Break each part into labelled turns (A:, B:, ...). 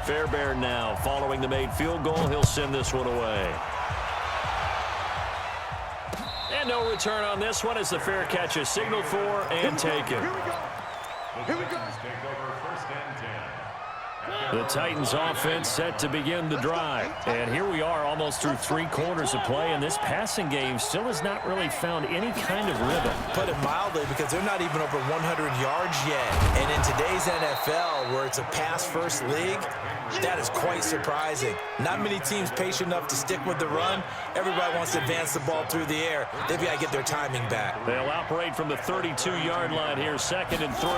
A: Fairbairn now following the made field goal. He'll send this one away. And no return on this one as the fair catch is signaled for and taken.
B: Here we go. Take over first and 10.
A: The Titans offense set to begin the drive. And here we are almost through 3 quarters of play, and this passing game still has not really found any kind of rhythm.
C: Put it mildly, because they're not even over 100 yards yet. And in today's NFL, where it's a pass-first league, that is quite surprising. Not many teams patient enough to stick with the run. Everybody wants to advance the ball through the air. They've got to get their timing back.
A: They'll operate from the 32-yard line here, 2nd and 3.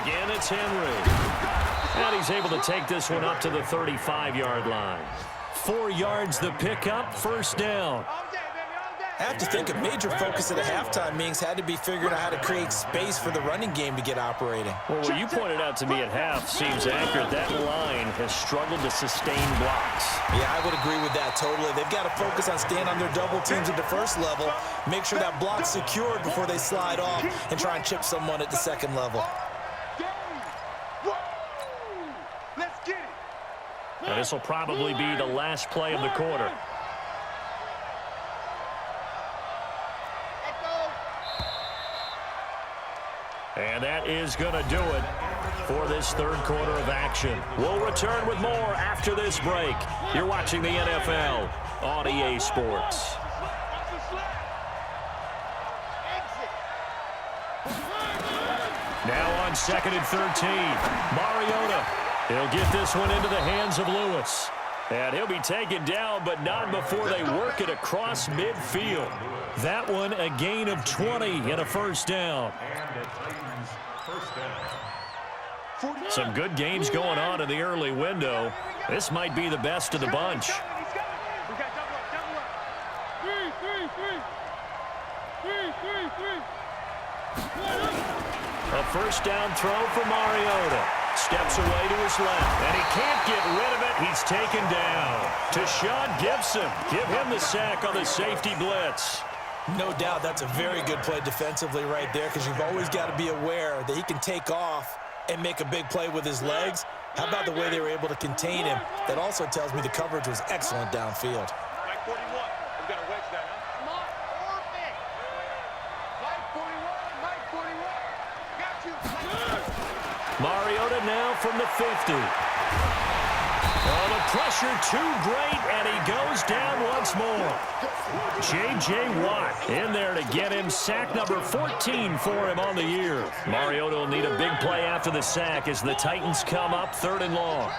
A: Again, it's Henry. And he's able to take this one up to the 35-yard line. 4 yards the pickup, first down.
C: I have to think a major focus at the halftime meetings had to be figuring out how to create space for the running game to get operating.
A: Well, what you pointed out to me at half seems accurate. That line has struggled to sustain blocks.
C: Yeah, I would agree with that totally. They've got to focus on staying on their double teams at the first level, make sure that block's secured before they slide off and try and chip someone at the second level.
A: And this will probably be the last play of the quarter. And that is going to do it for this 3rd quarter of action. We'll return with more after this break. You're watching the NFL on EA Sports. Now on 2nd and 13, Mariota. He'll get this one into the hands of Lewis. And he'll be taken down, but not before they work it across midfield. That one a gain of 20 and a first down. Some good games going on in the early window. This might be the best of the bunch. A first down throw for Mariota. Steps away to his left, and he can't get rid of it. He's taken down. To Sean Gibson. Give him the sack on the safety blitz.
C: No doubt that's a very good play defensively right there, because you've always got to be aware that he can take off and make a big play with his legs. How about the way they were able to contain him? That also tells me the coverage was excellent downfield.
D: Mike 41. We've got to wedge that, huh? Come on. Perfect. Mike 41. Got you.
A: Mariota now from the 50. Oh, the pressure too great, and he goes down once more. J.J. Watt in there to get him sack number 14 for him on the year. Mariota will need a big play after the sack as the Titans come up 3rd and long.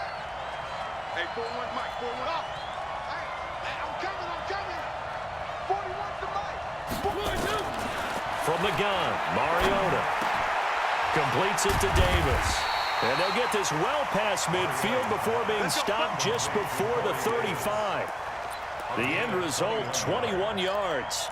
D: Hey, 41, Mike, 41 up. Hey, I'm coming. 41 to Mike.
A: From the gun, Mariota completes it to Davis. And they'll get this well past midfield before being stopped just before the 35. The end result, 21 yards.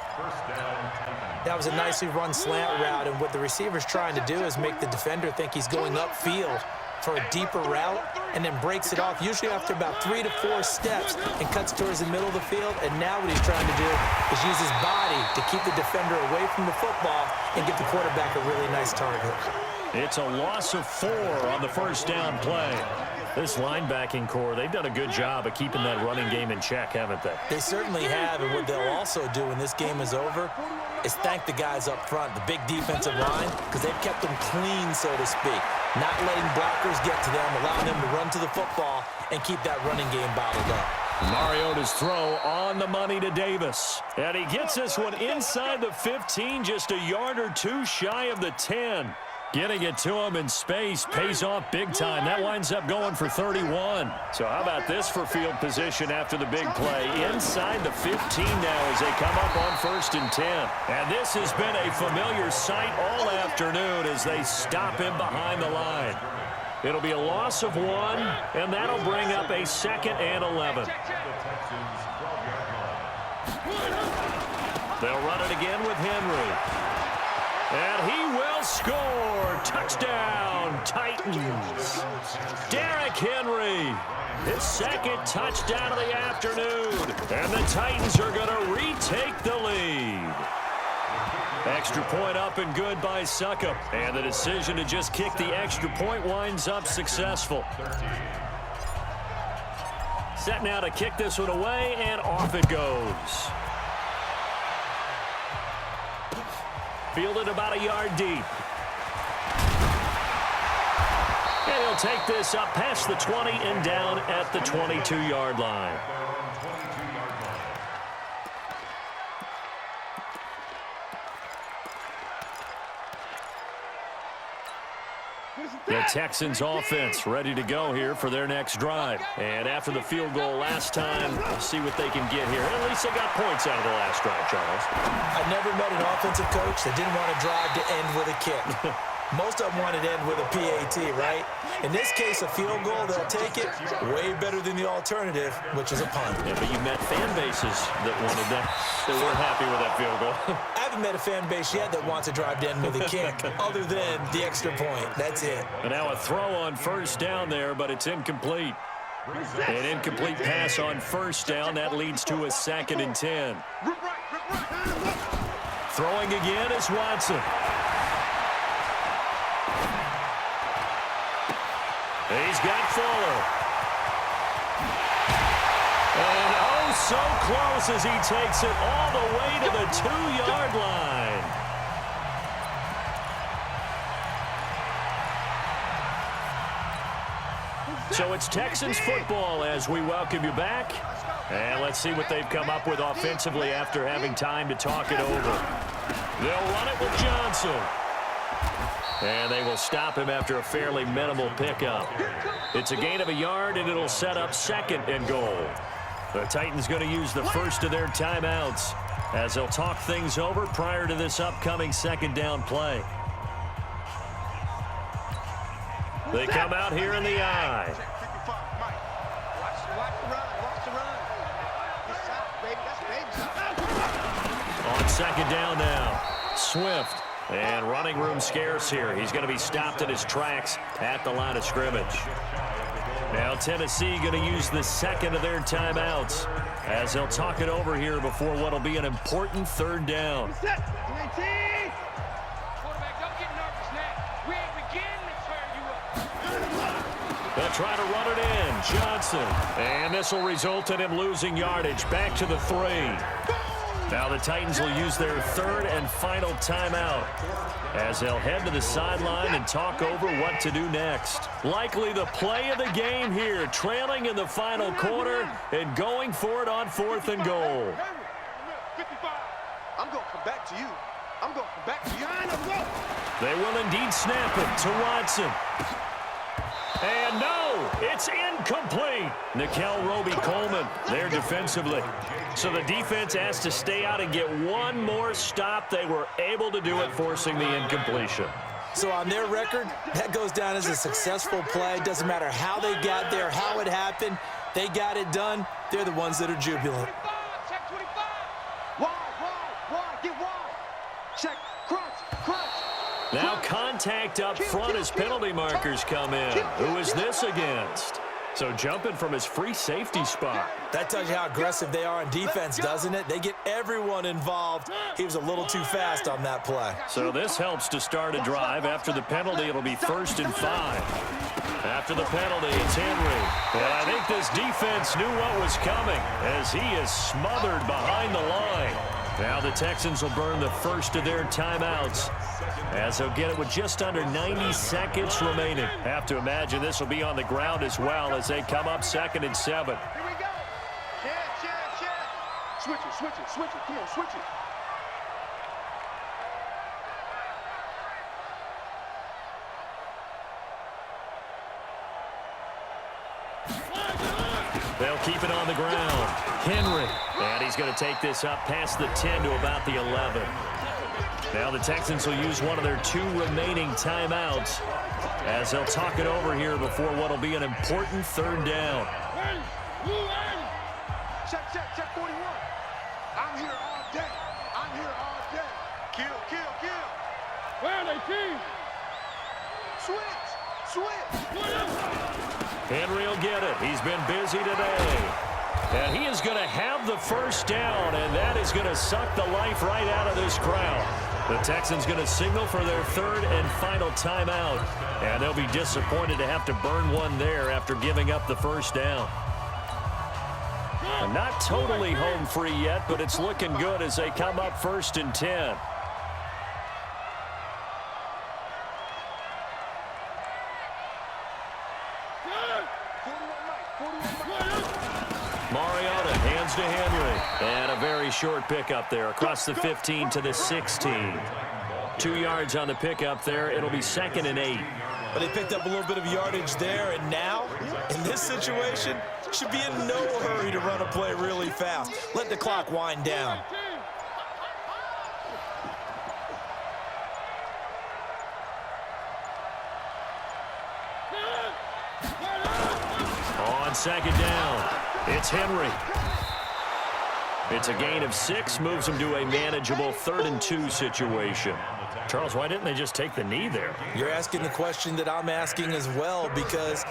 C: That was a nicely run slant route, and what the receiver's trying to do is make the defender think he's going upfield for a deeper route and then breaks it off, usually after about 3 to 4 steps, and cuts towards the middle of the field. And now what he's trying to do is use his body to keep the defender away from the football and give the quarterback a really nice target.
A: It's a loss of 4 on the first down play. This linebacking core, they've done a good job of keeping that running game in check, haven't they?
C: They certainly have, and what they'll also do when this game is over is thank the guys up front, the big defensive line, because they've kept them clean, so to speak. Not letting blockers get to them, allowing them to run to the football and keep that running game bottled up.
A: Mariota's throw on the money to Davis. And he gets this one inside the 15, just a yard or 2 shy of the 10. Getting it to him in space pays off big time. That winds up going for 31. So how about this for field position after the big play? Inside the 15 now as they come up on 1st and 10. And this has been a familiar sight all afternoon as they stop him behind the line. It'll be a loss of 1, and that'll bring up a 2nd and 11. They'll run it again with Henry. And he will score. Touchdown, Titans. Derrick Henry, his 2nd touchdown of the afternoon. And the Titans are going to retake the lead. Extra point up and good by Succop. And the decision to just kick the extra point winds up successful. Set now to kick this one away, and off it goes. Fielded about a yard deep. And he'll take this up past the 20 and down at the 22-yard line. The Texans offense ready to go here for their next drive. And after the field goal last time, we'll see what they can get here. At least they got points out of the last drive, Charles.
C: I never met an offensive coach that didn't want to drive to end with a kick. Most of them wanted to end with a PAT, right? In this case, a field goal, they'll take it way better than the alternative, which is a punt.
A: Yeah, but you met fan bases that wanted that. They weren't happy with that field goal.
C: I haven't met a fan base yet that wants to drive to end with a kick, other than the extra point. That's it.
A: And now a throw on first down there, but it's incomplete. An incomplete pass on first down. That leads to a 2nd and 10. Throwing again is Watson. He's got Fuller. And oh, so close as he takes it all the way to the 2-yard line. So it's Texans football as we welcome you back. And let's see what they've come up with offensively after having time to talk it over. They'll run it with Johnson. And they will stop him after a fairly minimal pickup. It's a gain of a yard, and it'll set up 2nd and goal. The Titans going to use the first of their timeouts as they'll talk things over prior to this upcoming 2nd down play. They come out here in the I. On 2nd down now, Swift. And running room scarce here. He's going to be stopped in his tracks at the line of scrimmage. Now Tennessee going to use the 2nd of their timeouts as they'll talk it over here before what will be an important 3rd down. They'll try to run it in. Johnson. And this will result in him losing yardage. Back to the 3. Now the Titans will use their 3rd and final timeout as they'll head to the sideline and talk over what to do next. Likely the play of the game here, trailing in the final quarter and going for it on 4th and goal.
D: I'm going to come back to you. I'm going to come back to you.
A: They will indeed snap it to Watson. And no, it's incomplete. Nickel Roby-Coleman there defensively. So the defense has to stay out and get one more stop. They were able to do it, forcing the incompletion.
C: So on their record, that goes down as a successful play. Doesn't matter how they got there, how it happened. They got it done. They're the ones that are jubilant.
D: Check 25. Wide, get wide. Check, crunch.
A: Now contact up front as penalty markers come in. Who is this against? So jumping from his free safety spot.
C: That tells you how aggressive they are on defense, doesn't it? They get everyone involved. He was a little too fast on that play.
A: So this helps to start a drive. After the penalty, it'll be 1st and 5. After the penalty, it's Henry. And I think this defense knew what was coming as he is smothered behind the line. Now the Texans will burn the first of their timeouts as they'll get it with just under 90 seconds remaining. Have to imagine this will be on the ground as well as they come up 2nd and 7.
D: Here we go. Check. Switch it. Come on, switch it.
A: They'll keep it on the ground. Henry. And he's going to take this up past the 10 to about the 11. Now the Texans will use one of their 2 remaining timeouts as they'll talk it over here before what will be an important 3rd down.
D: Check 41. I'm here all day. Kill. Where are they, team? Switch.
A: Henry will get it. He's been busy today. And he is going to have the first down, and that is going to suck the life right out of this crowd. The Texans going to signal for their 3rd and final timeout, and they'll be disappointed to have to burn one there after giving up the first down. And not totally home free yet, but it's looking good as they come up 1st and 10. Mariota hands to Henry. And a very short pickup there across the 15 to the 16. 2 yards on the pickup there. It'll be 2nd and 8.
C: But they picked up a little bit of yardage there, and now, in this situation, should be in no hurry to run a play really fast. Let the clock wind down.
A: On 2nd down, it's Henry. It's a gain of 6, moves them to a manageable 3rd and 2 situation. Charles, why didn't they just take the knee there?
C: You're asking the question that I'm asking as well, because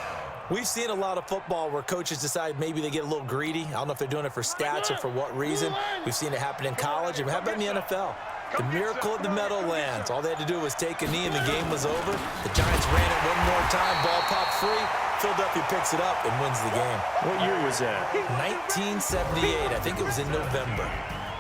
C: we've seen a lot of football where coaches decide maybe they get a little greedy. I don't know if they're doing it for stats or for what reason. We've seen it happen in college. And how about in the NFL? The miracle at the Meadowlands. All they had to do was take a knee and the game was over. The Giants ran it one more time. Ball popped free. Philadelphia picks it up and wins the game.
A: What year was that?
C: 1978. I think it was in November.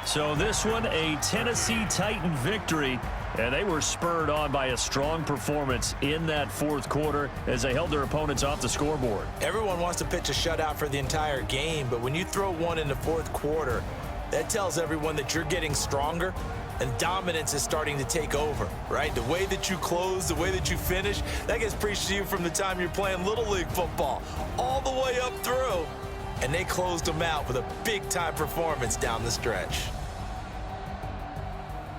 A: So this one, a Tennessee Titan victory. And they were spurred on by a strong performance in that 4th quarter as they held their opponents off the scoreboard.
C: Everyone wants to pitch a shutout for the entire game, but when you throw one in the 4th quarter, that tells everyone that you're getting stronger and dominance is starting to take over, right? The way that you close, the way that you finish, that gets preached to you from the time you're playing Little League football all the way up through. And they closed them out with a big-time performance down the stretch.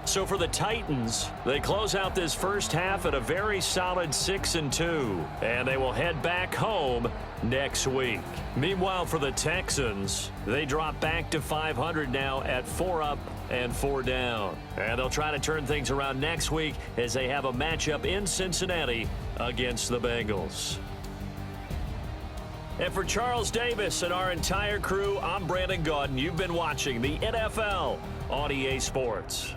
A: So for the Titans, they close out this first half at a very solid 6-2, and they will head back home next week. Meanwhile, for the Texans, they drop back to 500 now at 4 up and 4 down. And they'll try to turn things around next week as they have a matchup in Cincinnati against the Bengals. And for Charles Davis and our entire crew, I'm Brandon Gaudin. You've been watching the NFL on EA Sports.